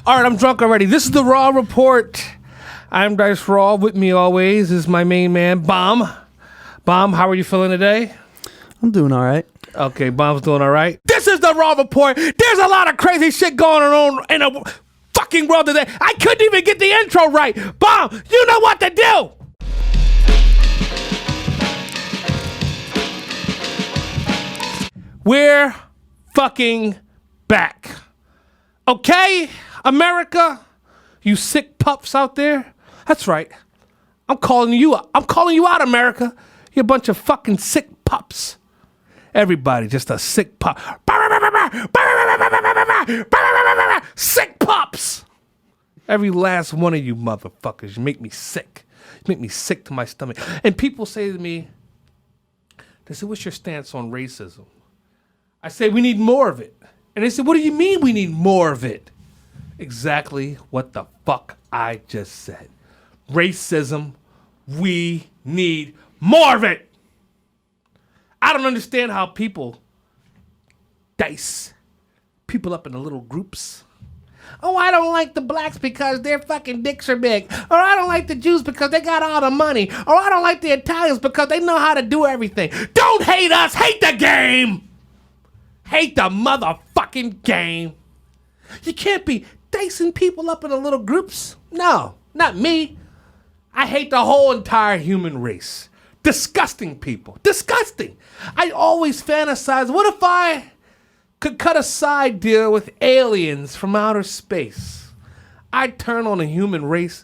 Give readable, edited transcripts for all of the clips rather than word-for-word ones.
All right, I'm drunk already. This is the Raw Report. I'm Dice Raw. With me always is my main man, Bomb. Bomb, how are you feeling today? I'm doing all right. Okay, Bomb's doing all right. This is the Raw Report. There's a lot of crazy shit going on in the fucking world today. I couldn't even get the intro right. Bomb, you know what to do. We're fucking back. Okay, America, you sick pups out there. That's right. I'm calling you out. I'm calling you out, America. You a bunch of fucking sick pups. Everybody just a sick pup. Sick pups. Every last one of you motherfuckers. You make me sick. You make me sick to my stomach. And people say to me, they say, what's your stance on racism? I say, we need more of it. And they say, what do you mean we need more of it? Exactly what the fuck I just said. Racism, we need more of it. I don't understand how people dice people up into little groups. Oh, I don't like the blacks because their fucking dicks are big. Or I don't like the Jews because they got all the money. Or I don't like the Italians because they know how to do everything. Don't hate us, hate the game. Hate the motherfucking game. You can't be dicing people up into little groups. No, not me. I hate the whole entire human race. Disgusting people. Disgusting. I always fantasize, what if I could cut a side deal with aliens from outer space? I'd turn on the human race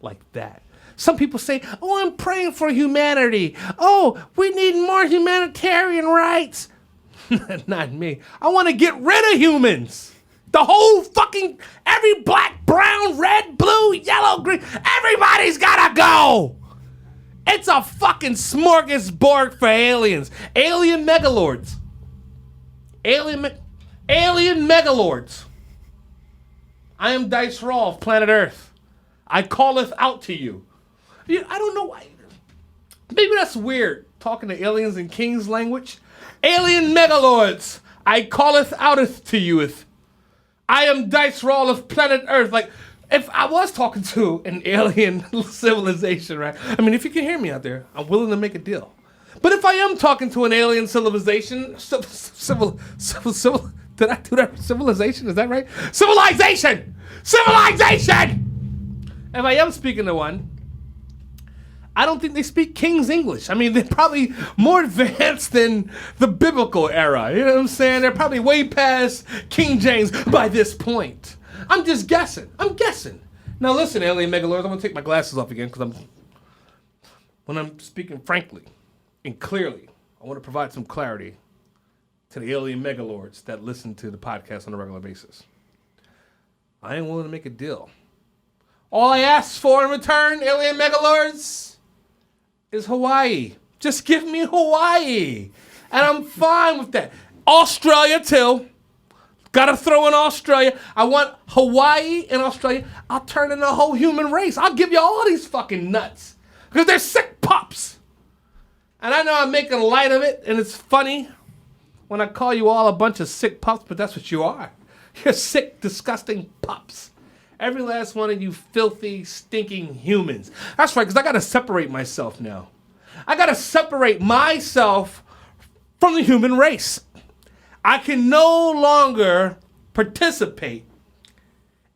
like that. Some people say, oh, I'm praying for humanity. Oh, we need more humanitarian rights. Not me. I want to get rid of humans. The whole fucking, every black, brown, red, blue, yellow, green, everybody's gotta go. It's a fucking smorgasbord for aliens. Alien megalords. Alien megalords. I am Dice Raw of planet Earth. I calleth out to you. I don't know why. Maybe that's weird, talking to aliens in King's language. Alien megalords, I calleth outeth to you. I am Dice Raw of planet Earth. Like, if I was talking to an alien civilization, right? I mean, if you can hear me out there, I'm willing to make a deal. But if I am talking to an alien civilization, did I do that? Civilization, is that right? Civilization! If I am speaking to one, I don't think they speak King's English. I mean, they're probably more advanced than the biblical era. You know what I'm saying? They're probably way past King James by this point. I'm just guessing. Now listen, alien megalords, I'm gonna take my glasses off again because when I'm speaking frankly and clearly, I want to provide some clarity to the alien megalords that listen to the podcast on a regular basis. I ain't willing to make a deal. All I ask for in return, alien megalords, is Hawaii. Just give me Hawaii. And I'm fine with that. Australia too. Gotta throw in Australia. I want Hawaii and Australia. I'll turn in the whole human race. I'll give you all these fucking nuts. Because they're sick pups. And I know I'm making light of it, and it's funny when I call you all a bunch of sick pups, but that's what you are. You're sick, disgusting pups. Every last one of you filthy, stinking humans. That's right, because I got to separate myself now. I got to separate myself from the human race. I can no longer participate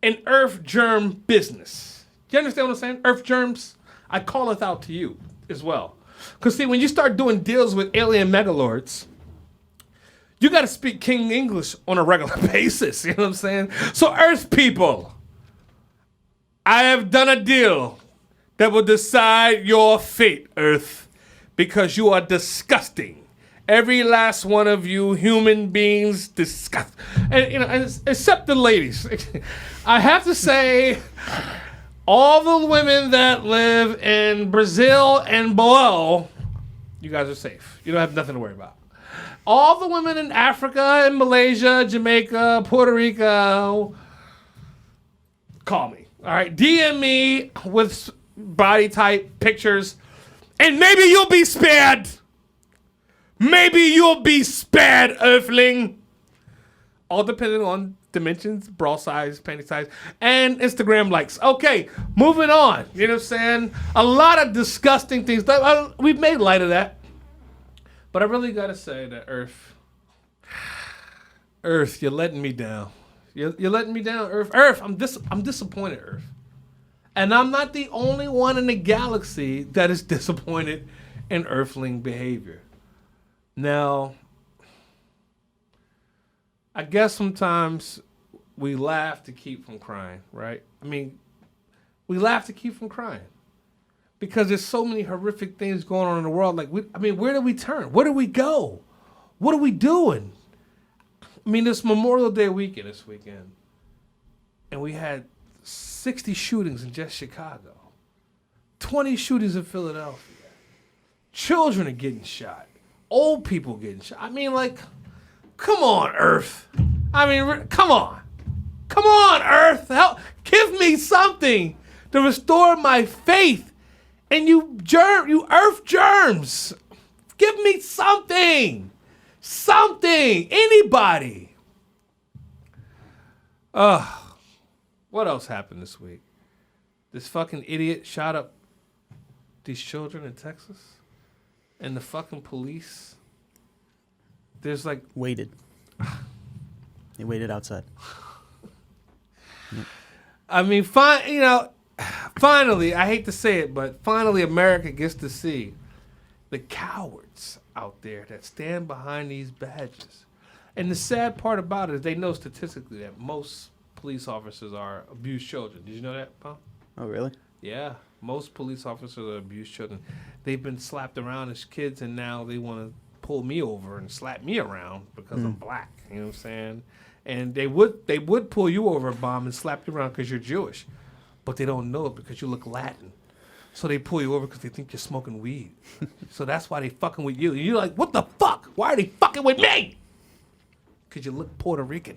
in earth germ business. Do you understand what I'm saying? Earth germs, I call it out to you as well. Because see, when you start doing deals with alien megalords, you got to speak King English on a regular basis. You know what I'm saying? So earth people, I have done a deal that will decide your fate, Earth, because you are disgusting. Every last one of you human beings disgust. And except the ladies. I have to say, all the women that live in Brazil and below, you guys are safe. You don't have nothing to worry about. All the women in Africa and Malaysia, Jamaica, Puerto Rico, call me. All right, DM me with body type pictures, and maybe you'll be spared. Maybe you'll be spared, Earthling. All depending on dimensions, bra size, panty size, and Instagram likes. Okay, moving on. You know what I'm saying? A lot of disgusting things. We've made light of that. But I really got to say that Earth, you're letting me down. You're letting me down, Earth. Earth, I'm disappointed, Earth. And I'm not the only one in the galaxy that is disappointed in Earthling behavior. Now, I guess sometimes we laugh to keep from crying, right? I mean, we laugh to keep from crying because there's so many horrific things going on in the world. Like, where do we turn? Where do we go? What are we doing? I mean, this Memorial Day weekend this weekend, and we had 60 shootings in just Chicago, 20 shootings in Philadelphia. Children are getting shot. Old people getting shot. I mean, like, come on, Earth. I mean, come on. Come on, Earth. Help. Give me something to restore my faith. And you Earth germs. Give me something. Something. Anybody. What else happened this week? This fucking idiot shot up these children in Texas. And the fucking police, there's like... Waited. They waited outside. Yep. I mean, finally, I hate to say it, but finally America gets to see the cowards out there that stand behind these badges. And the sad part about it is they know statistically that most police officers are abused children. Did you know that, Paul? Oh, really? Yeah. Most police officers are abused children. They've been slapped around as kids, and now they want to pull me over and slap me around because I'm black. You know what I'm saying? And they would pull you over, Bomb, and slap you around because you're Jewish. But they don't know it because you look Latin. So they pull you over because they think you're smoking weed. So that's why they fucking with you. And you're like, what the fuck? Why are they fucking with me? Because you look Puerto Rican.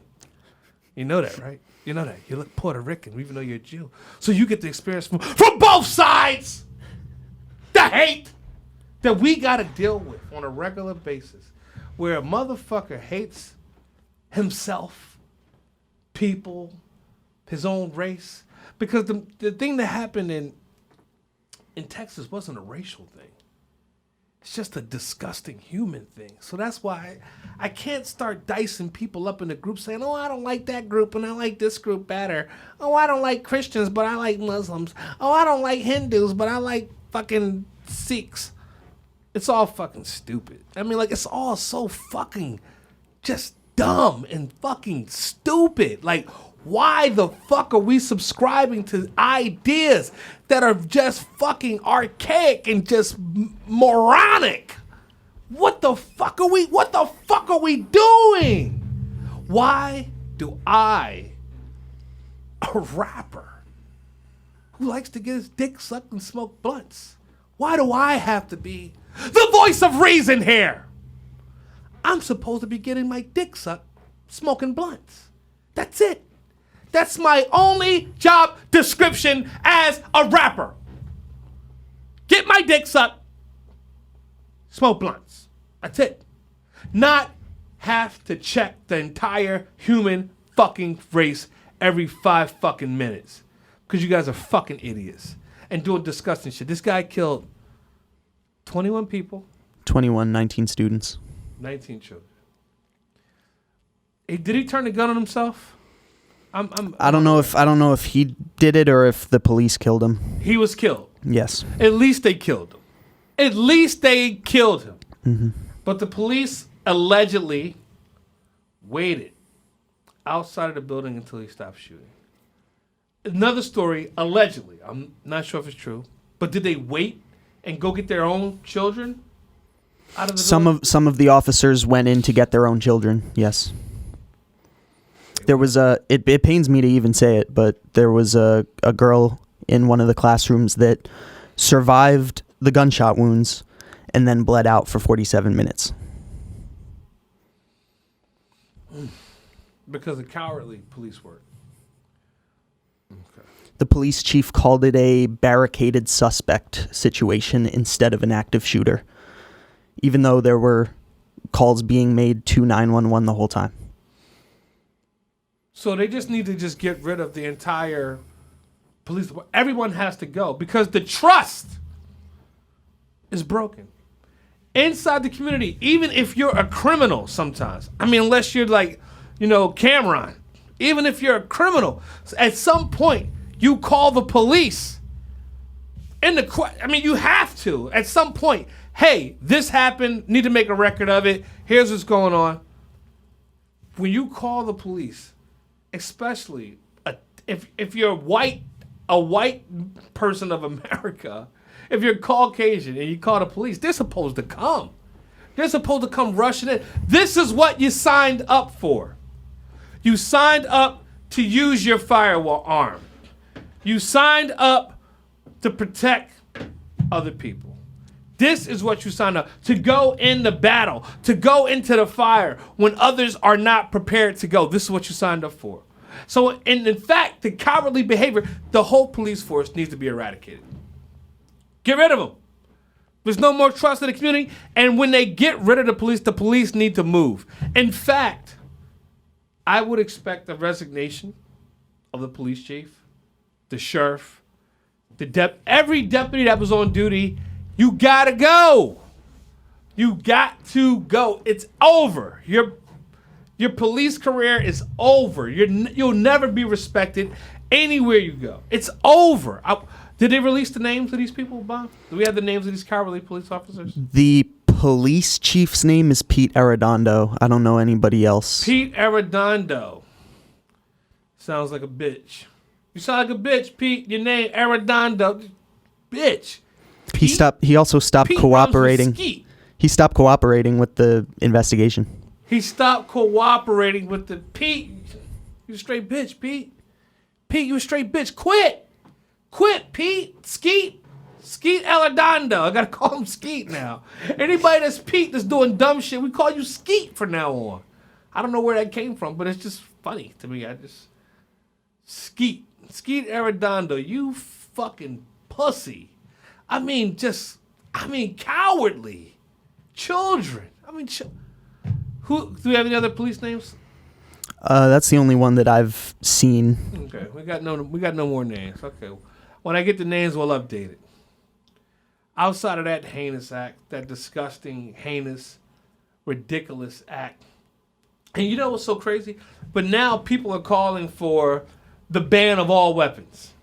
You know that, right? You know that. You look Puerto Rican, even though you're a Jew. So you get the experience from both sides. The hate that we got to deal with on a regular basis. Where a motherfucker hates himself, people, his own race. Because the thing that happened in Texas wasn't a racial thing. It's just a disgusting human thing. So that's why I can't start dicing people up in the group saying, oh, I don't like that group and I like this group better. Oh, I don't like Christians, but I like Muslims. Oh, I don't like Hindus, but I like fucking Sikhs. It's all fucking stupid. I mean, like, it's all so fucking just dumb and fucking stupid. Like, why the fuck are we subscribing to ideas that are just fucking archaic and just moronic? What the fuck are we doing? Why do I, a rapper who likes to get his dick sucked and smoke blunts, why do I have to be the voice of reason here? I'm supposed to be getting my dick sucked smoking blunts. That's it. That's my only job description as a rapper. Get my dick sucked, smoke blunts. That's it. Not have to check the entire human fucking race every 5 fucking minutes. Because you guys are fucking idiots. And doing disgusting shit. This guy killed 21 people. 19 students. 19 children. Did he turn the gun on himself? I don't know if he did it or if the police killed him. He was killed. Yes. At least they killed him. At least they killed him. Mm-hmm. But the police allegedly waited outside of the building until he stopped shooting. Another story, allegedly. I'm not sure if it's true. But did they wait and go get their own children out of the building? Some of the officers went in to get their own children. Yes. There was it pains me to even say it, but there was a girl in one of the classrooms that survived the gunshot wounds and then bled out for 47 minutes. Because of cowardly police work. Okay. The police chief called it a barricaded suspect situation instead of an active shooter, even though there were calls being made to 911 the whole time. So they just need to just get rid of the entire police department. Everyone has to go because the trust is broken. Inside the community, even if you're a criminal sometimes, I mean, unless you're like, Cameron, even if you're a criminal, at some point, you call the police. You have to. At some point, hey, this happened, need to make a record of it, here's what's going on. When you call the police, especially if you're a white person of America, if you're Caucasian and you call the police, they're supposed to come. They're supposed to come rushing in. This is what you signed up for. You signed up to use your firearm. You signed up to protect other people. This is what you signed up to go into battle, to go into the fire when others are not prepared to go. This is what you signed up for. So, in fact, the cowardly behavior, the whole police force needs to be eradicated. Get rid of them. There's no more trust in the community. And when they get rid of the police need to move. In fact, I would expect the resignation of the police chief, the sheriff, every deputy that was on duty. You gotta go. You got to go. It's over. Your police career is over. You'll never be respected anywhere you go. It's over. Did they release the names of these people, Bob? Do we have the names of these cowardly police officers? The police chief's name is Pete Arredondo. I don't know anybody else. Pete Arredondo. Sounds like a bitch. You sound like a bitch, Pete. Your name, Arredondo. Bitch. He also stopped cooperating. He stopped cooperating with the investigation. He stopped cooperating with the Pete. You a straight bitch, Pete. Pete, you a straight bitch. Quit, Pete. Skeet Arredondo. I gotta call him Skeet now. Anybody that's Pete that's doing dumb shit, we call you Skeet from now on. I don't know where that came from, but it's just funny to me. Skeet Arredondo, you fucking pussy. Cowardly. Children. Who do we have any other police names? That's the only one that I've seen. Okay, we got no more names. Okay, when I get the names, we'll update it. Outside of that heinous act, that disgusting, heinous, ridiculous act, and you know what's so crazy? But now people are calling for the ban of all weapons.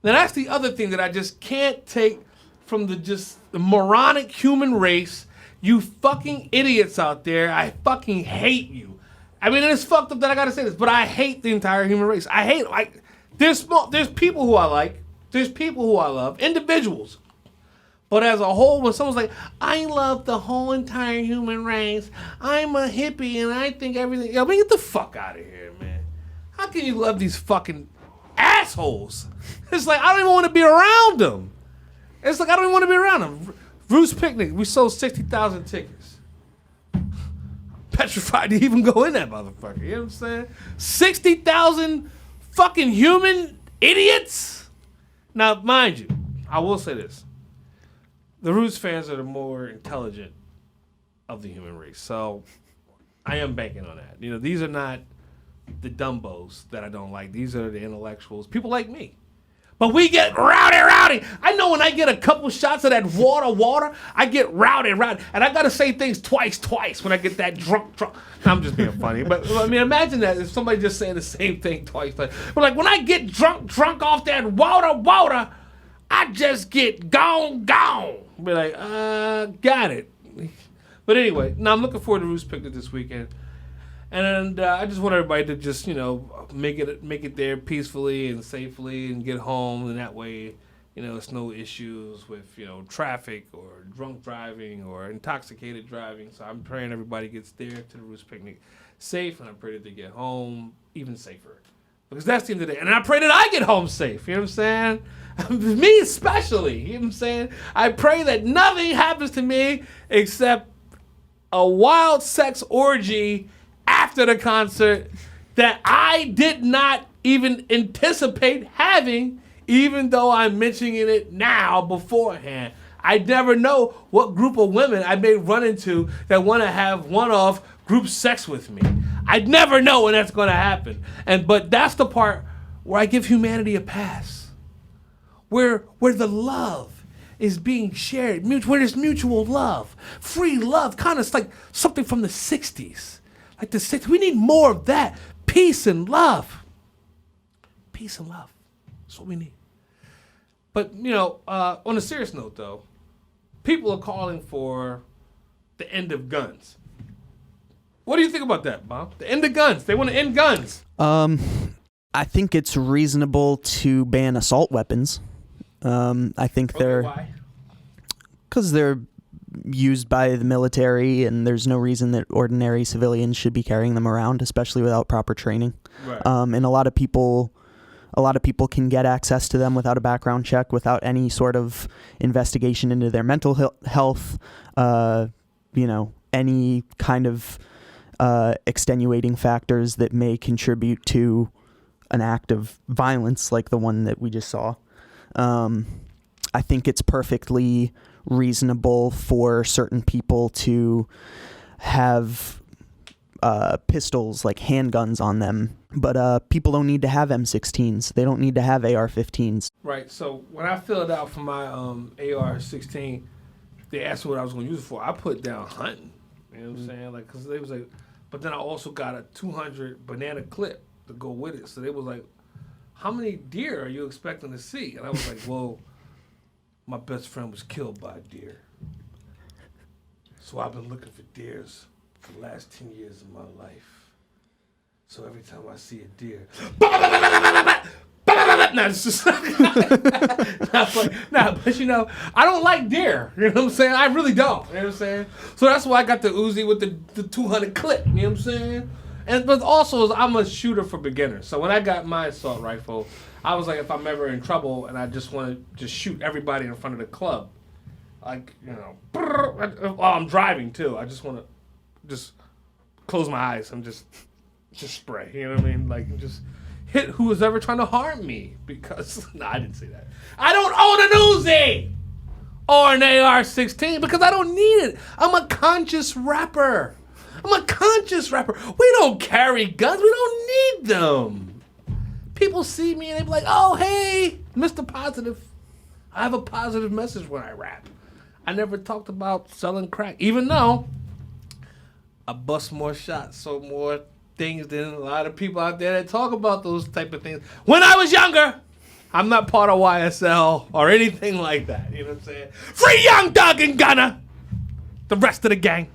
Now that's the other thing that I just can't take from the moronic human race. You fucking idiots out there, I fucking hate you. It's fucked up that I gotta say this, but I hate the entire human race. I hate it. There's people who I like. There's people who I love. Individuals. But as a whole, when someone's like, I love the whole entire human race. I'm a hippie and I think everything. Get the fuck out of here, man. How can you love these fucking assholes? It's like, I don't even want to be around them. It's like, I don't even want to be around them. Roost Picnic, we sold 60,000 tickets. Petrified to even go in that motherfucker. You know what I'm saying? 60,000 fucking human idiots? Now, mind you, I will say this. The Roost fans are the more intelligent of the human race. So, I am banking on that. These are not the dumbos that I don't like. These are the intellectuals. People like me. But we get rowdy. I know when I get a couple shots of that water, I get rowdy. And I got to say things twice when I get that drunk. I'm just being funny. But, imagine that if somebody just saying the same thing twice. But, when I get drunk off that water, I just get gone. Be like, got it. But anyway, now I'm looking forward to Roost Picnic this weekend. And I just want everybody to just, make it there peacefully and safely and get home. And that way, it's no issues with, traffic or drunk driving or intoxicated driving. So I'm praying everybody gets there to the Roost Picnic safe. And I pray that they get home even safer. Because that's the end of the day. And I pray that I get home safe. You know what I'm saying? Me especially. You know what I'm saying? I pray that nothing happens to me except a wild sex orgy after the concert that I did not even anticipate having, even though I'm mentioning it now beforehand. I never know what group of women I may run into that want to have one-off group sex with me. I'd never know when that's going to happen. But that's the part where I give humanity a pass. Where the love is being shared, where there's mutual love, free love, kind of like something from the 60s. Like the 60s. We need more of that. Peace and love. Peace and love. That's what we need. But, on a serious note, though, people are calling for the end of guns. What do you think about that, Bob? The end of guns. They want to end guns. I think it's reasonable to ban assault weapons. I think Why? Because they're used by the military, and there's no reason that ordinary civilians should be carrying them around, especially without proper training. Right. And a lot of people can get access to them without a background check, without any sort of investigation into their mental health, any kind of extenuating factors that may contribute to an act of violence like the one that we just saw. I think it's perfectly reasonable for certain people to have pistols, like handguns on them, but people don't need to have M16s. They don't need to have AR-15s. Right. So when I filled out for my AR-16, they asked me what I was going to use it for. I put down hunting. You know what I'm saying? Like, because they was like, but then I also got a 200 banana clip to go with it. So they was like, how many deer are you expecting to see? And I was like, well, my best friend was killed by a deer. So I've been looking for deers for the last 10 years of my life. So every time I see a deer, it's just but I don't like deer. You know what I'm saying? I really don't. You know what I'm saying? So that's why I got the Uzi with the 200 clip. You know what I'm saying? But also, I'm a shooter for beginners. So when I got my assault rifle, I was like, if I'm ever in trouble and I just want to just shoot everybody in front of the club, like, while I'm driving too, I just want to just close my eyes and just spray. You know what I mean? Like, just hit who is ever trying to harm me. Because, I didn't say that. I don't own an Uzi or an AR-16 because I don't need it. I'm a conscious rapper. We don't carry guns. We don't need them. People see me and they be like, oh, hey, Mr. Positive. I have a positive message when I rap. I never talked about selling crack, even though I bust more shots, so more things than a lot of people out there that talk about those type of things. When I was younger, I'm not part of YSL or anything like that. You know what I'm saying? Free Young Thug and Gunna. The rest of the gang.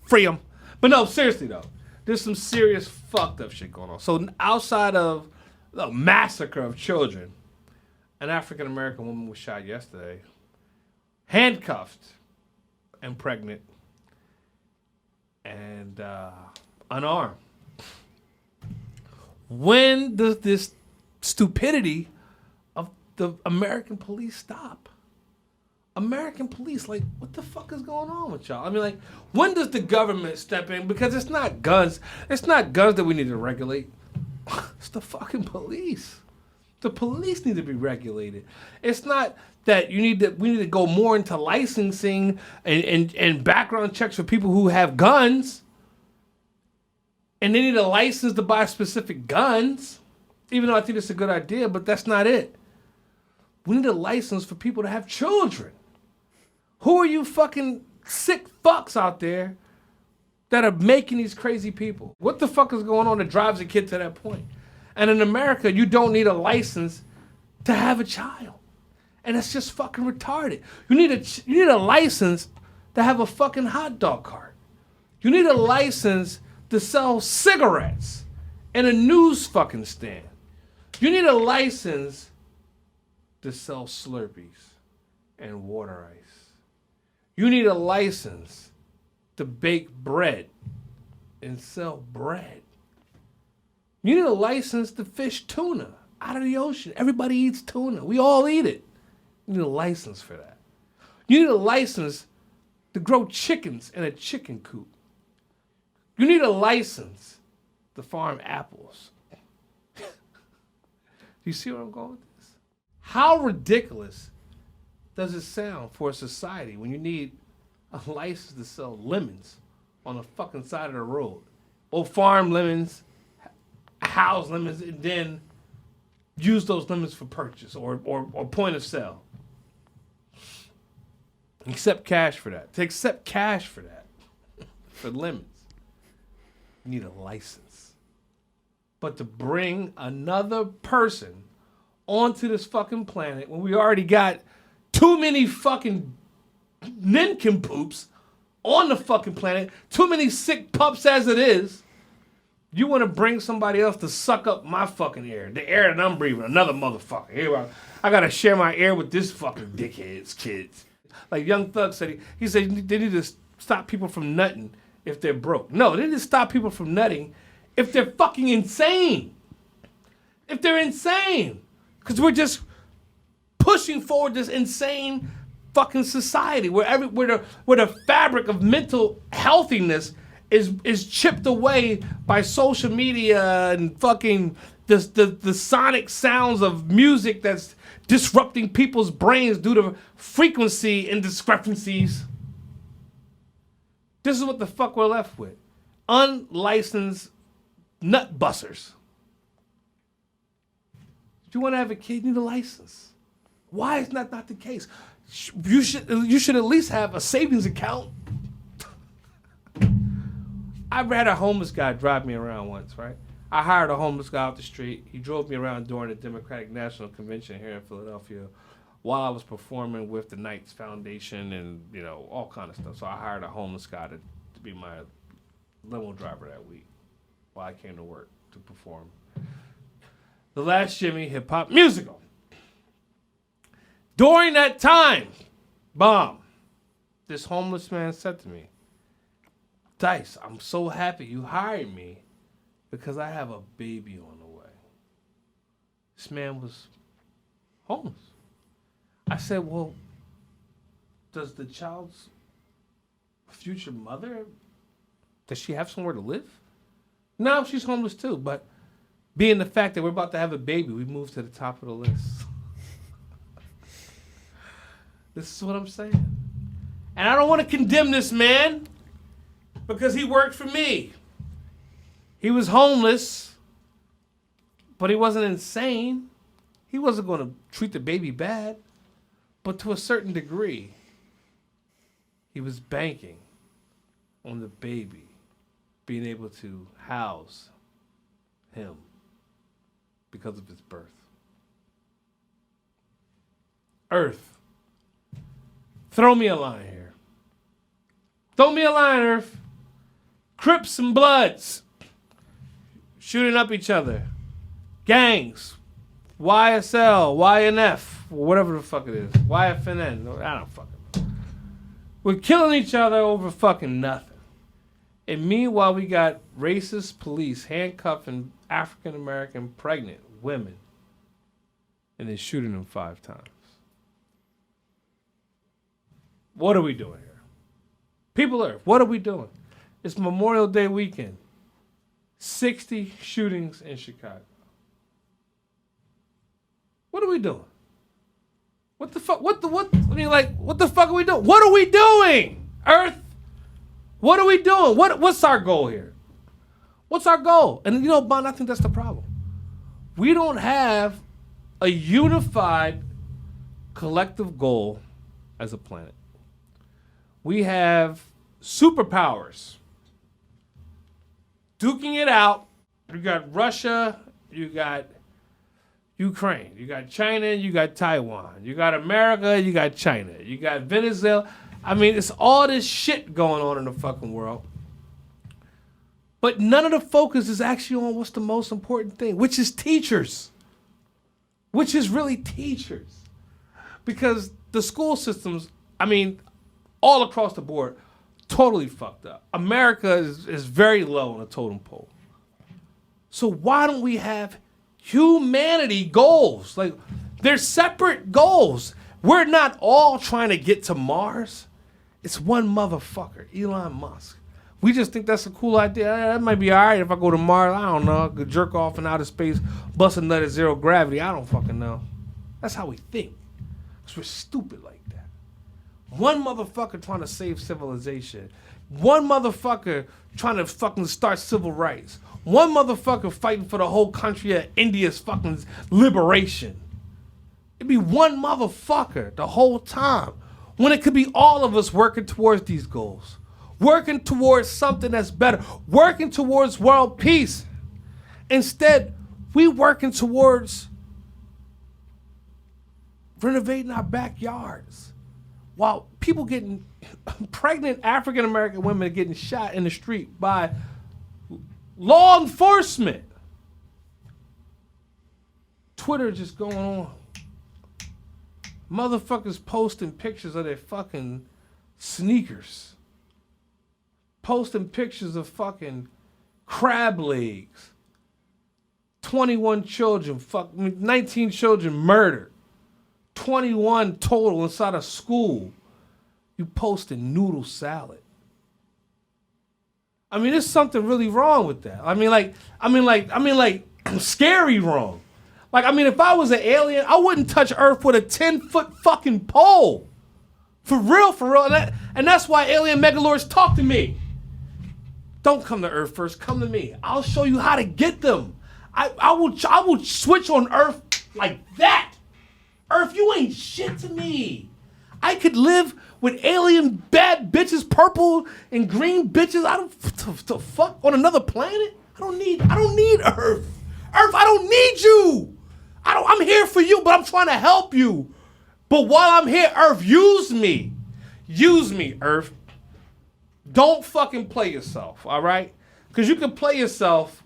Free them. But no, seriously though, there's some serious fucked up shit going on. So outside of the massacre of children, an African American woman was shot yesterday, handcuffed and pregnant and unarmed. When does this stupidity of the American police stop? American police, like, what the fuck is going on with y'all? I mean, like, when does the government step in? Because it's not guns. It's not guns that we need to regulate. It's the fucking police. The police need to be regulated. It's not that we need to go more into licensing and background checks for people who have guns. And they need a license to buy specific guns. Even though I think it's a good idea, but that's not it. We need a license for people to have children. Who are you fucking sick fucks out there that are making these crazy people? What the fuck is going on that drives a kid to that point? And in America, you don't need a license to have a child. And it's just fucking retarded. You need a license to have a fucking hot dog cart. You need a license to sell cigarettes in a news fucking stand. You need a license to sell Slurpees and water ice. You need a license to bake bread and sell bread. You need a license to fish tuna out of the ocean. Everybody eats tuna. We all eat it. You need a license for that. You need a license to grow chickens in a chicken coop. You need a license to farm apples. Do you see where I'm going with this? How ridiculous does it sound for a society when you need a license to sell lemons on the fucking side of the road or farm lemons, house lemons, and then use those lemons for purchase or point of sale. Accept cash for that. To accept cash for that, for lemons, you need a license. But to bring another person onto this fucking planet when we already got too many fucking nincompoops on the fucking planet, too many sick pups as it is, you want to bring somebody else to suck up my fucking air, the air that I'm breathing, another motherfucker. Here I gotta share my air with this fucking dickhead's kids. Like Young Thug said, he said they need to stop people from nutting if they're broke. No, they need to stop people from nutting if they're fucking insane. If they're insane. Because we're just pushing forward this insane fucking society where the fabric of mental healthiness is chipped away by social media and fucking the sonic sounds of music that's disrupting people's brains due to frequency indiscrepancies. This is what the fuck we're left with. Unlicensed nut busters. If you want to have a kid, you need a license. Why is that not the case? You should at least have a savings account. I had a homeless guy drive me around once, right? I hired a homeless guy off the street. He drove me around during the Democratic National Convention here in Philadelphia while I was performing with the Knights Foundation and, all kind of stuff. So I hired a homeless guy to be my limo driver that week while I came to work to perform the last Jimmy hip hop musical. During that time, this homeless man said to me, Dice, I'm so happy you hired me because I have a baby on the way. This man was homeless. I said, well, does the child's future mother, does she have somewhere to live? No, she's homeless too, but being the fact that we're about to have a baby, we moved to the top of the list. This is what I'm saying. And I don't want to condemn this man because he worked for me. He was homeless, but he wasn't insane. He wasn't going to treat the baby bad. But to a certain degree, he was banking on the baby being able to house him because of his birth. Earth, throw me a line here. Throw me a line, Earth. Crips and Bloods shooting up each other. Gangs. YSL, YNF, whatever the fuck it is. YFNN. I don't fucking know. We're killing each other over fucking nothing. And meanwhile, we got racist police handcuffing African American pregnant women and then shooting them 5 times. What are we doing here? People Earth, what are we doing? It's Memorial Day weekend. 60 shootings in Chicago. What are we doing? What the fuck? What the fuck are we doing? What are we doing, Earth? What are we doing? What's our goal here? What's our goal? And Bond, I think that's the problem. We don't have a unified collective goal as a planet. We have superpowers duking it out. You got Russia, you got Ukraine, you got China, you got Taiwan, you got America, you got China, you got Venezuela. I mean, it's all this shit going on in the fucking world. But none of the focus is actually on what's the most important thing, which is teachers. Which is really teachers. Because the school systems, all across the board, totally fucked up. America is very low on the totem pole. So why don't we have humanity goals? Like, they're separate goals. We're not all trying to get to Mars. It's one motherfucker, Elon Musk. We just think that's a cool idea. That might be all right if I go to Mars. I don't know. I could jerk off in outer space, bust a nut at 0 gravity. I don't fucking know. That's how we think. Because we're stupid like that. One motherfucker trying to save civilization, One motherfucker trying to fucking start civil rights. One motherfucker fighting for the whole country of India's fucking liberation. It'd be one motherfucker the whole time. When it could be all of us working towards these goals. Working towards something that's better. Working towards world peace. Instead, we working towards renovating our backyards. While people getting pregnant African American women are getting shot in the street by law enforcement. Twitter just going on. Motherfuckers posting pictures of their fucking sneakers. Posting pictures of fucking crab legs. 21 children, 19 children murdered. 21 total inside of school. You posting noodle salad. I mean, there's something really wrong with that. I mean, like, scary wrong. Like, I mean, if I was an alien, I wouldn't touch Earth with a 10-foot fucking pole. For real. And that's why alien megalords talk to me. Don't come to Earth first, come to me. I'll show you how to get them. I will switch on Earth like that. Earth, you ain't shit to me. I could live with alien bad bitches, purple and green bitches. I don't to fuck on another planet. I don't need Earth. Earth, I don't need you. I'm here for you, but I'm trying to help you. But while I'm here, Earth, use me. Use me, Earth. Don't fucking play yourself, all right? Because you can play yourself.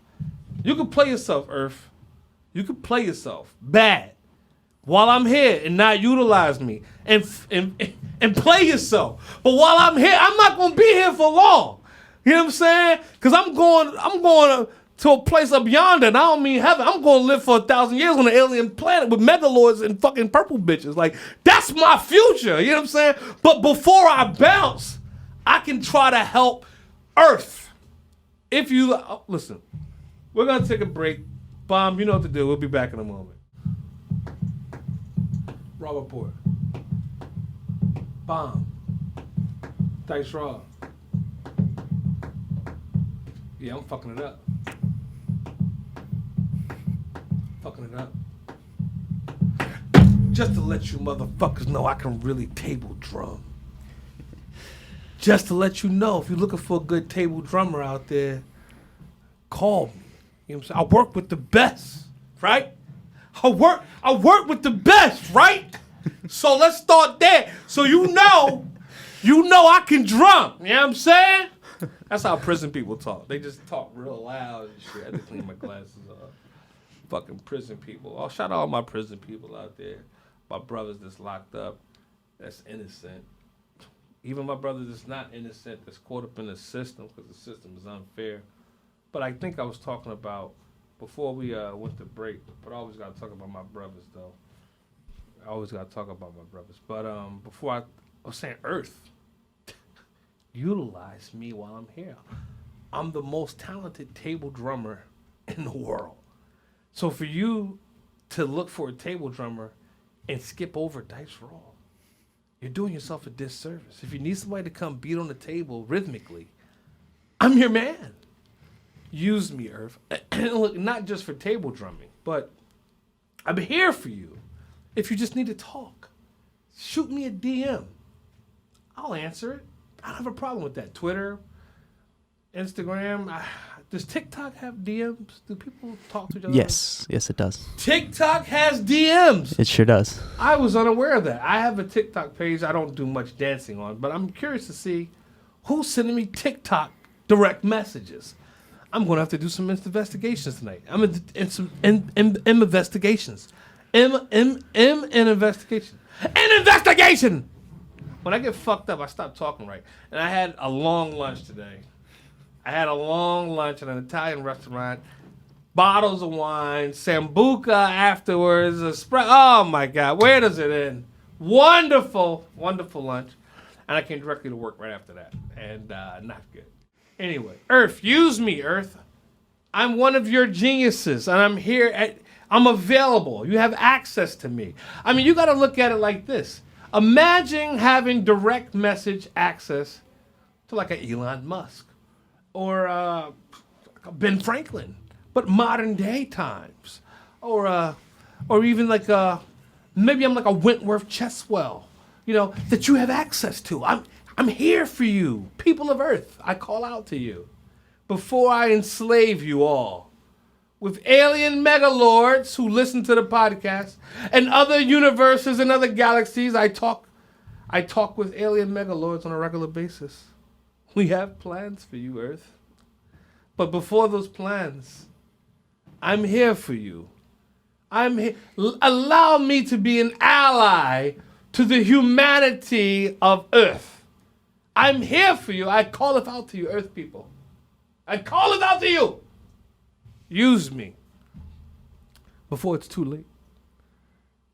You can play yourself, Earth. You can play yourself bad while I'm here and not utilize me and play yourself. But while I'm here, I'm not gonna be here for long. You know what I'm saying? Because I'm going to a place up yonder, and I don't mean heaven. I'm going to live for 1,000 years on an alien planet with megalords and fucking purple bitches. Like, that's my future. You know what I'm saying? But before I bounce, I can try to help Earth. If you listen, we're gonna take a break. Bomb, you know what to do. We'll be back in a moment. Raw report. Bomb. Dice Raw. Yeah, I'm fucking it up. Fucking it up. Just to let you motherfuckers know I can really table drum. Just to let you know, if you're looking for a good table drummer out there, call me. You know what I'm saying? I work with the best, right? I work with the best, right? So let's start there. So you know I can drum. You know what I'm saying? That's how prison people talk. They just talk real loud and shit. I had to clean my glasses off. Fucking prison people. Oh, shout out all my prison people out there. My brothers that's locked up, that's innocent. Even my brother that's not innocent, that's caught up in the system because the system is unfair. But I think I was talking about, before we went to break, but I always got to talk about my brothers, though. I always got to talk about my brothers. But before I was saying Earth, utilize me while I'm here. I'm the most talented table drummer in the world. So for you to look for a table drummer and skip over Dice Raw, you're doing yourself a disservice. If you need somebody to come beat on the table rhythmically, I'm your man. Use me, Earth. And look, not just for table drumming, but I'm here for you. If you just need to talk, shoot me a DM. I'll answer it. I don't have a problem with that. Twitter, Instagram. Does TikTok have DMs? Do people talk to each other? Yes, it does. TikTok has DMs. It sure does. I was unaware of that. I have a TikTok page I don't do much dancing on, but I'm curious to see who's sending me TikTok direct messages. I'm going to have to do some investigations tonight. I'm in some investigations. Investigation. An investigation! When I get fucked up, I stop talking right. And I had a long lunch today. I had a long lunch at an Italian restaurant. Bottles of wine, sambuca afterwards, oh my God, where does it end? Wonderful, wonderful lunch. And I came directly to work right after that. And not good. Anyway, Earth, use me, Earth. I'm one of your geniuses, and I'm here. I'm available. You have access to me. I mean, you got to look at it like this. Imagine having direct message access to like a Elon Musk or Ben Franklin, but modern day times, or even like maybe I'm like a Wentworth Cheswell, that you have access to. I'm here for you, people of Earth. I call out to you before I enslave you all with alien megalords who listen to the podcast and other universes and other galaxies. I talk with alien megalords on a regular basis. We have plans for you, Earth. But before those plans, I'm here for you. I'm here. Allow me to be an ally to the humanity of Earth. I'm here for you. I call it out to you, Earth people. I call it out to you. Use me before it's too late.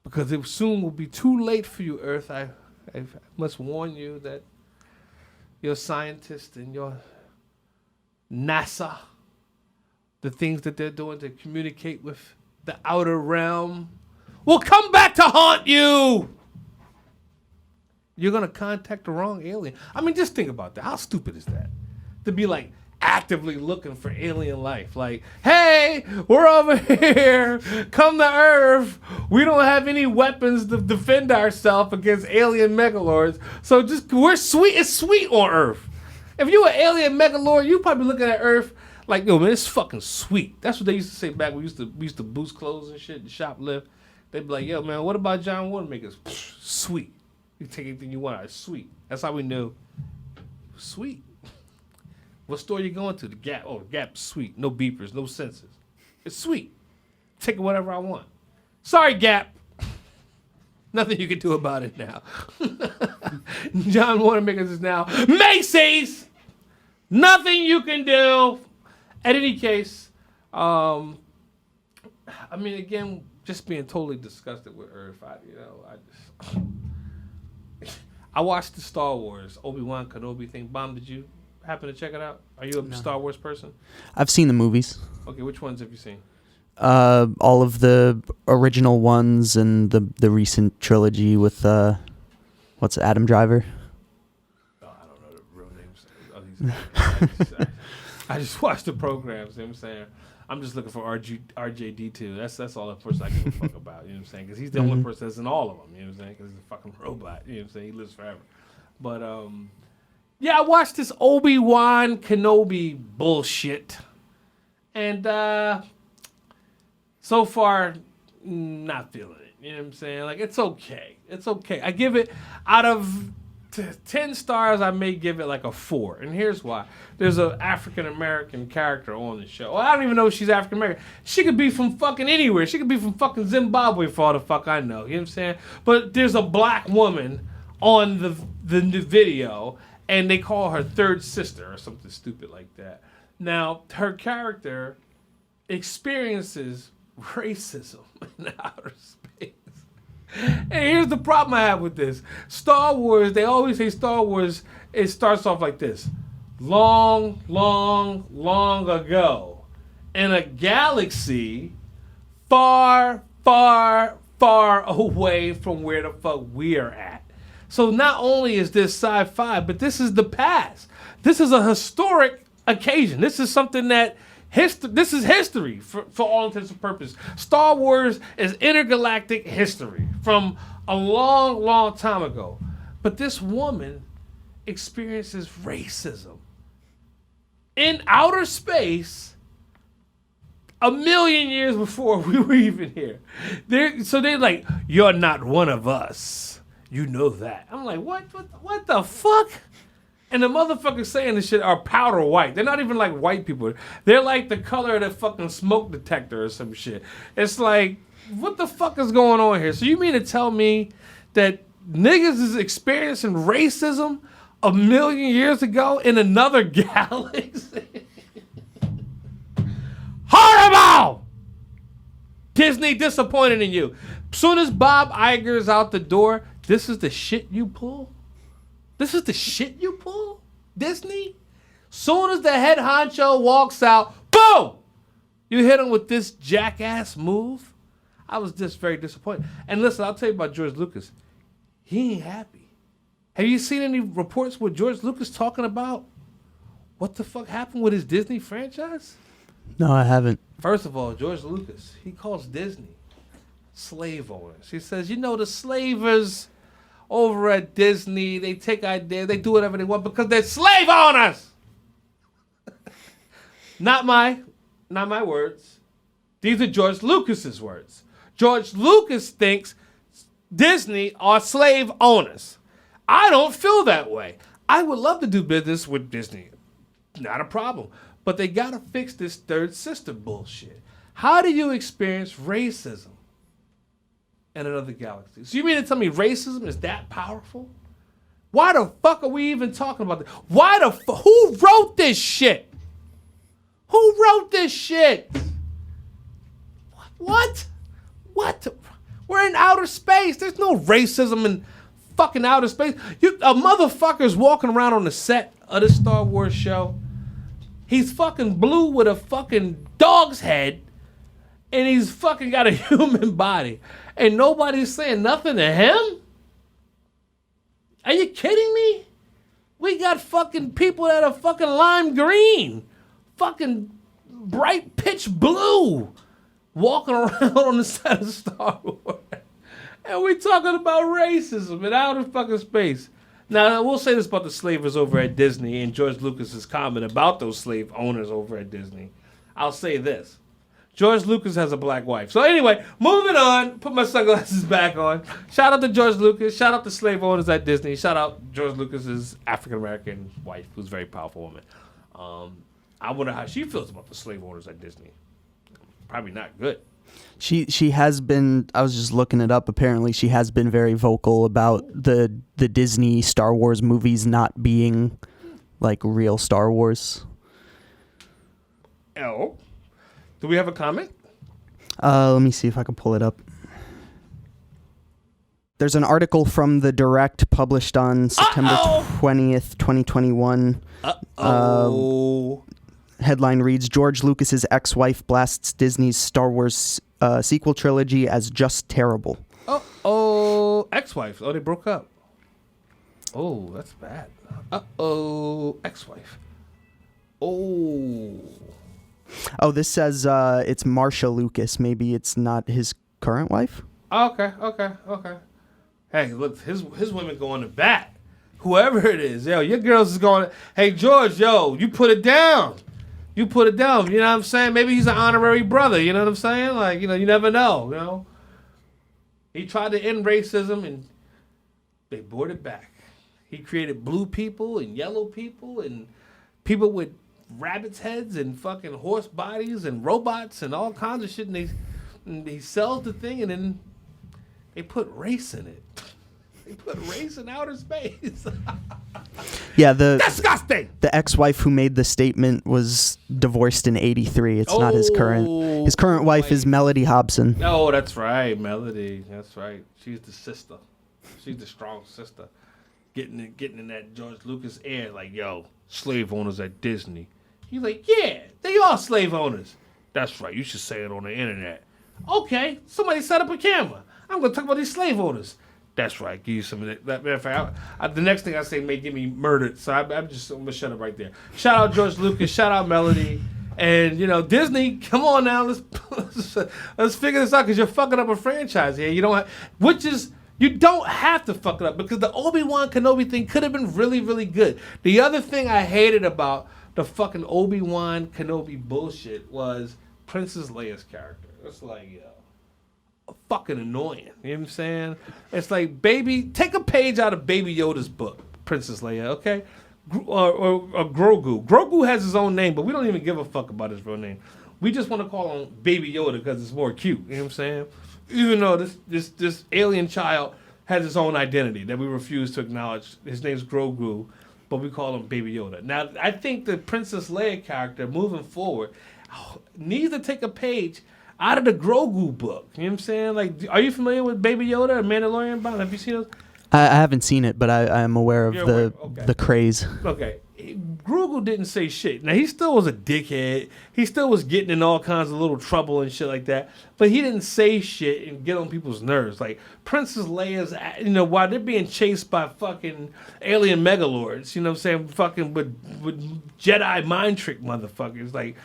Because it soon will be too late for you, Earth. I must warn you that your scientists and your NASA, the things that they're doing to communicate with the outer realm, will come back to haunt you. You're going to contact the wrong alien. I mean, just think about that. How stupid is that? To be like actively looking for alien life. Like, hey, we're over here. Come to Earth. We don't have any weapons to defend ourselves against alien megalords. So we're sweet. It's sweet on Earth. If you an alien megalord, you probably looking at Earth like, yo, man, it's fucking sweet. That's what they used to say back when we used to boost clothes and shit and shoplift. They'd be like, yo, man, what about John Wanamaker's? Sweet. You take anything you want out. It's sweet. That's how we knew. Sweet. What store you going to? The Gap. Oh, the Gap's sweet. No beepers, no sensors. It's sweet. Take whatever I want. Sorry, Gap. Nothing you can do about it now. John Wanamaker's is now Macy's. Nothing you can do. At any case, I mean, again, just being totally disgusted with Earth. I watched the Star Wars Obi-Wan Kenobi thing. Bomb, did you happen to check it out? Are you a Star Wars person? I've seen the movies. Okay, which ones have you seen? All of the original ones and the recent trilogy with what's Adam Driver? Oh, I don't know the real names of these guys. I just watched the programs. You know what I'm saying? I'm just looking for RJD2. That's all the person I give a fuck about. You know what I'm saying? Because he's the only person that's in all of them. You know what I'm saying? Because he's a fucking robot. You know what I'm saying? He lives forever. But yeah, I watched this Obi-Wan Kenobi bullshit, and so far, not feeling it. You know what I'm saying? Like, it's okay. It's okay. I give it, out of 10 stars, I may give it like a 4. And here's why. There's an African-American character on the show. Well, I don't even know if she's African-American. She could be from fucking anywhere. She could be from fucking Zimbabwe for all the fuck I know. You know what I'm saying? But there's a black woman on the video, and they call her third sister or something stupid like that. Now, her character experiences racism in outer space. And here's the problem I have with this. Star Wars, they always say Star Wars, it starts off like this. Long, long, long ago, in a galaxy far, far, far away from where the fuck we're at. So not only is this sci-fi, but this is the past. This is a historic occasion. This is something that this is history for all intents and purposes. Star Wars is intergalactic history from a long, long time ago. But this woman experiences racism in outer space 1,000,000 years before we were even here. They're like, you're not one of us. You know that. I'm like, what the fuck? And the motherfuckers saying this shit are powder white. They're not even like white people. They're like the color of the fucking smoke detector or some shit. It's like, what the fuck is going on here? So you mean to tell me that niggas is experiencing racism 1,000,000 years ago in another galaxy? Horrible! Disney disappointed in you. Soon as Bob Iger's out the door, this is the shit you pull? This is the shit you pull? Disney? Soon as the head honcho walks out, boom! You hit him with this jackass move? I was just very disappointed. And listen, I'll tell you about George Lucas. He ain't happy. Have you seen any reports with George Lucas talking about what the fuck happened with his Disney franchise? No, I haven't. First of all, George Lucas, he calls Disney slave owners. He says, the slavers over at Disney, they take ideas, they do whatever they want because they're slave owners. Not my words. These are George Lucas's words. George Lucas thinks Disney are slave owners. I don't feel that way. I would love to do business with Disney. Not a problem. But they got to fix this third sister bullshit. How do you experience racism in another galaxy? So you mean to tell me racism is that powerful? Why the fuck are we even talking about this? Who wrote this shit? Who wrote this shit? What? We're in outer space. There's no racism in fucking outer space. A motherfucker's walking around on the set of this Star Wars show. He's fucking blue with a fucking dog's head, and he's fucking got a human body, and nobody's saying nothing to him? Are you kidding me? We got fucking people that are fucking lime green, fucking bright pitch blue, walking around on the set of Star Wars. And we're talking about racism in outer fucking space. Now, we'll say this about the slavers over at Disney and George Lucas's comment about those slave owners over at Disney. I'll say this. George Lucas has a black wife. So anyway, moving on. Put my sunglasses back on. Shout out to George Lucas. Shout out to slave owners at Disney. Shout out George Lucas's African-American wife, who's a very powerful woman. I wonder how she feels about the slave owners at Disney. Probably not good. She has been. I was just looking it up. Apparently, she has been very vocal about the Disney Star Wars movies not being like real Star Wars. Oh, do we have a comment? Let me see if I can pull it up. There's an article from The Direct published on September 20th, 2021. Headline reads, George Lucas's ex-wife blasts Disney's Star Wars sequel trilogy as just terrible. Ex-wife. Oh, they broke up. Oh, that's bad. Ex-wife. Oh, this says it's Marsha Lucas. Maybe it's not his current wife? Okay. Hey, look, his women going to bat. Whoever it is, your girls is going, hey, George, you put it down. You put it down. You know what I'm saying? Maybe he's an honorary brother. You know what I'm saying? Like, you never know. He tried to end racism, and they brought it back. He created blue people and yellow people and people with rabbits' heads and fucking horse bodies and robots and all kinds of shit. And he sells the thing, and then they put race in it. They put race in outer space. Yeah, disgusting. The ex-wife who made the statement was divorced in '83. It's not his current. His current wife is Melody Hobson. Oh, that's right, Melody. That's right. She's the sister. She's the strong sister. Getting in that George Lucas air, like, slave owners at Disney. He's like, yeah, they are slave owners. That's right. You should say it on the internet. Okay, somebody set up a camera. I'm gonna talk about these slave owners. That's right. Give you some of that. Matter of fact, the next thing I say may get me murdered. So I'm gonna shut up right there. Shout out George Lucas. Shout out Melody. And Disney, come on now. Let's figure this out because you're fucking up a franchise here. You don't have to fuck it up because the Obi-Wan Kenobi thing could have been really, really good. The other thing I hated about the fucking Obi-Wan Kenobi bullshit was Princess Leia's character. It's like, fucking annoying. You know what I'm saying? It's like, take a page out of Baby Yoda's book, Princess Leia, okay? Or Grogu. Grogu has his own name, but we don't even give a fuck about his real name. We just want to call him Baby Yoda because it's more cute. You know what I'm saying? Even though this alien child has his own identity that we refuse to acknowledge. His name's Grogu, but we call him Baby Yoda. Now, I think the Princess Leia character moving forward needs to take a page out of the Grogu book. You know what I'm saying? Like, are you familiar with Baby Yoda or Mandalorian Bound? Have you seen those? I haven't seen it, but I am aware of the craze. Okay. Grugel didn't say shit. Now, he still was a dickhead. He still was getting in all kinds of little trouble and shit like that. But he didn't say shit and get on people's nerves. Like, Princess Leia's, while they're being chased by fucking alien megalords, you know what I'm saying? Fucking with Jedi mind trick motherfuckers. Like,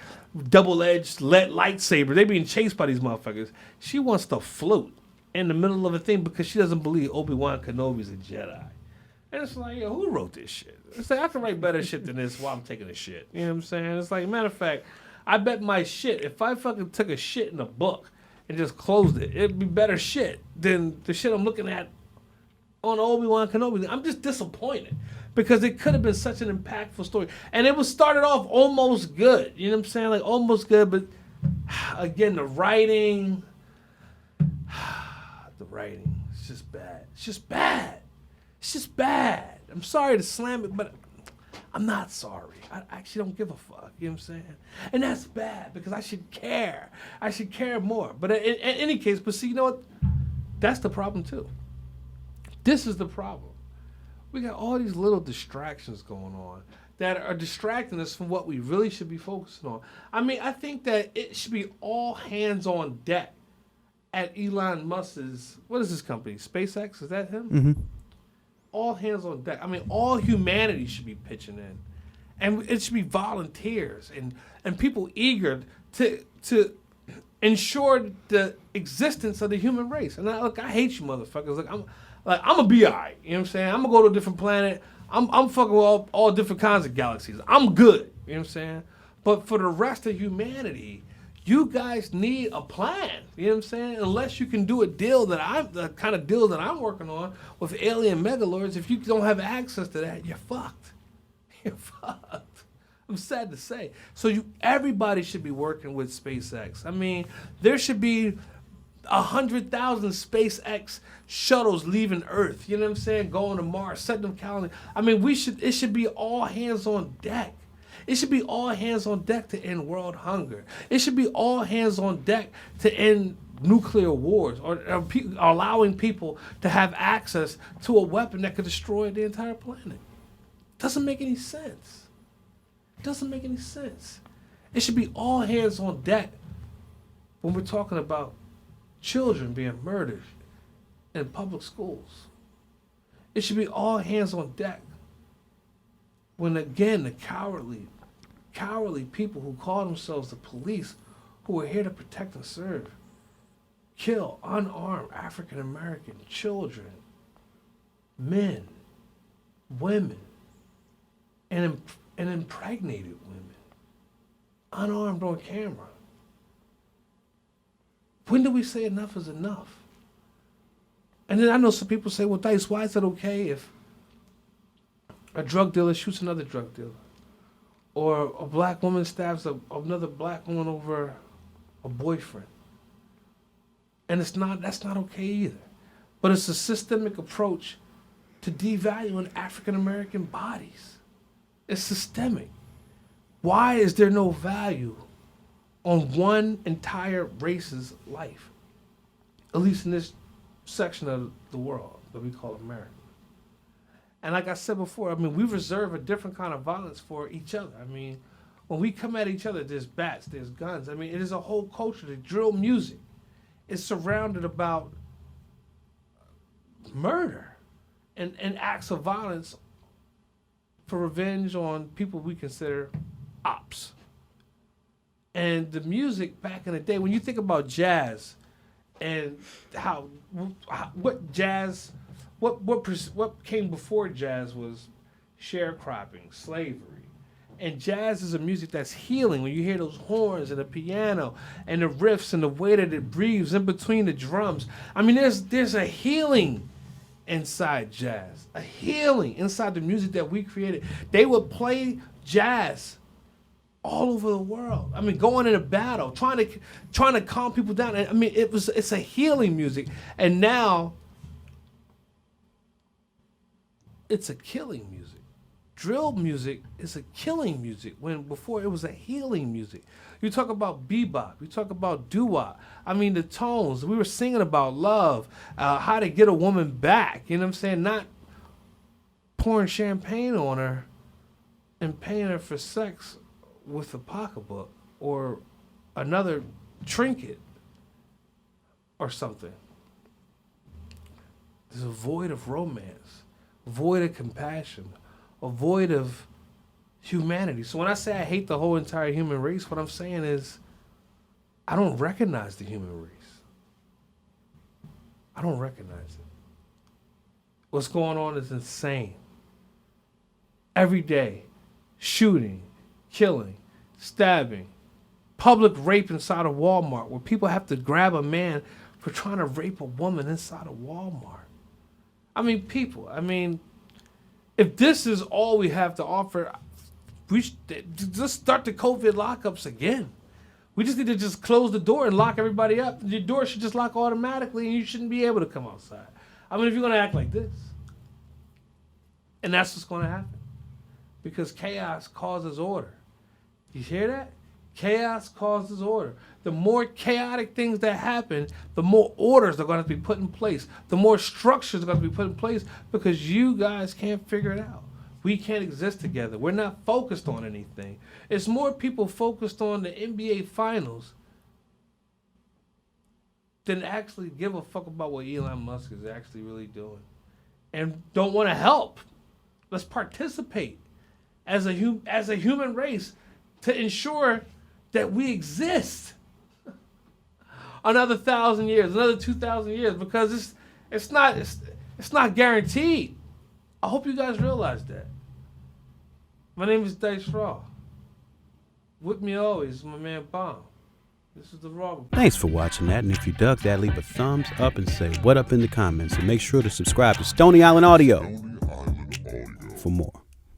double-edged lightsaber. They being chased by these motherfuckers. She wants to float in the middle of a thing because she doesn't believe Obi-Wan Kenobi's a Jedi. And it's like, yo, who wrote this shit? It's like, I can write better shit than this while I'm taking a shit. You know what I'm saying? It's like, matter of fact, I bet my shit, if I fucking took a shit in a book and just closed it, it'd be better shit than the shit I'm looking at on Obi-Wan Kenobi. I'm just disappointed because it could have been such an impactful story. And it was started off almost good. You know what I'm saying? Like, almost good, but again, the writing, it's just bad. It's just bad. It's just bad. I'm sorry to slam it, but I'm not sorry. I actually don't give a fuck. You know what I'm saying? And that's bad because I should care. I should care more. But in any case, but see, you know what? That's the problem too. This is the problem. We got all these little distractions going on that are distracting us from what we really should be focusing on. I mean, I think that it should be all hands on deck at Elon Musk's, what is this company? SpaceX? Is that him? Mm-hmm. All hands on deck. I mean, all humanity should be pitching in. And it should be volunteers and people eager to ensure the existence of the human race. And I hate you motherfuckers. I'm a BI. You know what I'm saying? I'm gonna go to a different planet. I'm fucking with all different kinds of galaxies. I'm good. You know what I'm saying? But for the rest of humanity, you guys need a plan. You know what I'm saying? Unless you can do the kind of deal that I'm working on with alien megalords, if you don't have access to that, you're fucked. You're fucked. I'm sad to say. So everybody should be working with SpaceX. I mean, there should be 100,000 SpaceX shuttles leaving Earth. You know what I'm saying? Going to Mars, setting them calendar. I mean, it should be all hands on deck. It should be all hands on deck to end world hunger. It should be all hands on deck to end nuclear wars or allowing people to have access to a weapon that could destroy the entire planet. Doesn't make any sense. Doesn't make any sense. It should be all hands on deck when we're talking about children being murdered in public schools. It should be all hands on deck when, again, the cowardly people who call themselves the police, who are here to protect and serve, kill unarmed African American children, men, women, and impregnated women, unarmed on camera. When do we say enough is enough? And then I know some people say, well, Dice, why is it okay if a drug dealer shoots another drug dealer? Or a black woman stabs another black woman over a boyfriend? And that's not okay either. But it's a systemic approach to devaluing African American bodies. It's systemic. Why is there no value on one entire race's life? At least in this section of the world that we call America. And like I said before, I mean, we reserve a different kind of violence for each other. I mean, when we come at each other, there's bats, there's guns. I mean, it is a whole culture. The drill music is surrounded about murder and acts of violence for revenge on people we consider ops. And the music back in the day, when you think about jazz and what came before jazz was sharecropping, slavery. And jazz is a music that's healing. When you hear those horns and the piano and the riffs and the way that it breathes in between the drums. I mean, there's a healing inside jazz, a healing inside the music that we created. They would play jazz all over the world. I mean, going in a battle, trying to calm people down. I mean, it's a healing music. And now it's a killing music. Drill music is a killing music when before it was a healing music. You talk about bebop, you talk about doo-wop. I mean, the tones. We were singing about love, how to get a woman back. You know what I'm saying? Not pouring champagne on her and paying her for sex with a pocketbook or another trinket or something. There's a void of romance, a void of compassion, a void of humanity. So when I say I hate the whole entire human race, what I'm saying is I don't recognize the human race. I don't recognize it. What's going on is insane. Every day, shooting, killing, stabbing, public rape inside of Walmart, where people have to grab a man for trying to rape a woman inside of Walmart. I mean, people, if this is all we have to offer, we should just start the COVID lockups again. We just need to just close the door and lock everybody up. Your door should just lock automatically and you shouldn't be able to come outside. If you're going to act like this. And that's what's going to happen. Because chaos causes order. You hear that? Chaos causes order. The more chaotic things that happen, the more orders are going to be put in place. The more structures are going to be put in place because you guys can't figure it out. We can't exist together. We're not focused on anything. It's more people focused on the NBA Finals than actually give a fuck about what Elon Musk is actually really doing. And don't want to help. Let's participate as a human race to ensure that we exist another 1,000 years, another 2,000 years, because it's not guaranteed. I hope you guys realize that. My name is Dice Raw. With me always is my man Bomb. This is the Raw. Thanks for watching that, and if you dug that, leave a thumbs up and say what up in the comments, and make sure to subscribe to Stony Island Audio for more.